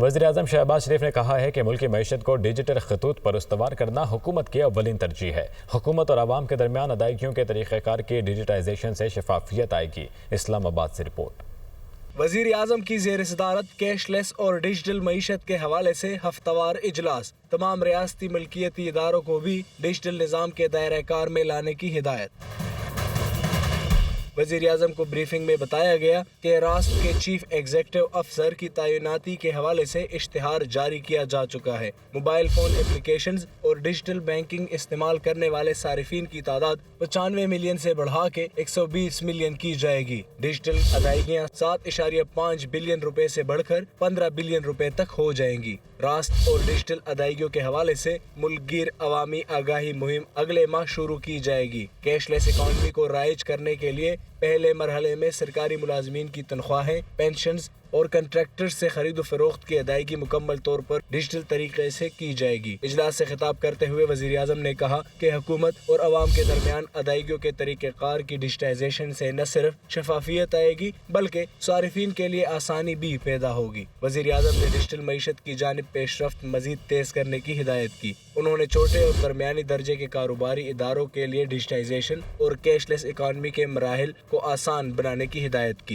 وزیراعظم شہباز شریف نے کہا ہے کہ ملکی معیشت کو ڈیجیٹل خطوط پر استوار کرنا حکومت کی اولین ترجیح ہے۔ حکومت اور عوام کے درمیان ادائیگیوں کے طریقہ کار کی ڈیجیٹائزیشن سے شفافیت آئے گی۔ اسلام آباد سے رپورٹ۔ وزیر اعظم کی زیر صدارت کیش لیس اور ڈیجیٹل معیشت کے حوالے سے ہفتہ وار اجلاس، تمام ریاستی ملکیتی اداروں کو بھی ڈیجیٹل نظام کے دائرہ کار میں لانے کی ہدایت۔ وزیر اعظم کو بریفنگ میں بتایا گیا کہ راست کے چیف ایگزیکٹو افسر کی تعیناتی کے حوالے سے اشتہار جاری کیا جا چکا ہے۔ موبائل فون اپلیکیشنز اور ڈیجیٹل بینکنگ استعمال کرنے والے صارفین کی تعداد 95 ملین سے بڑھا کے 120 ملین کی جائے گی۔ ڈیجیٹل ادائیگیاں 7.5 بلین روپے سے بڑھ کر 15 بلین روپے تک ہو جائیں گی۔ راست اور ڈیجیٹل ادائیگیوں کے حوالے سے ملک گیر عوامی آگاہی مہم اگلے ماہ شروع کی جائے گی۔ کیش لیس اکانومی کو رائج کرنے کے لیے پہلے مرحلے میں سرکاری ملازمین کی تنخواہیں، پینشنز اور کنٹریکٹر سے خرید و فروخت کی ادائیگی مکمل طور پر ڈیجیٹل طریقے سے کی جائے گی۔ اجلاس سے خطاب کرتے ہوئے وزیر اعظم نے کہا کہ حکومت اور عوام کے درمیان ادائیگیوں کے طریقہ کار کی ڈیجیٹائزیشن سے نہ صرف شفافیت آئے گی بلکہ صارفین کے لیے آسانی بھی پیدا ہوگی۔ وزیر اعظم نے ڈیجیٹل معیشت کی جانب پیش رفت مزید تیز کرنے کی ہدایت کی۔ انہوں نے چھوٹے اور درمیانی درجے کے کاروباری اداروں کے لیے ڈیجیٹائزیشن اور کیش لیس اکانومی کے مراحل کو آسان بنانے کی ہدایت کی۔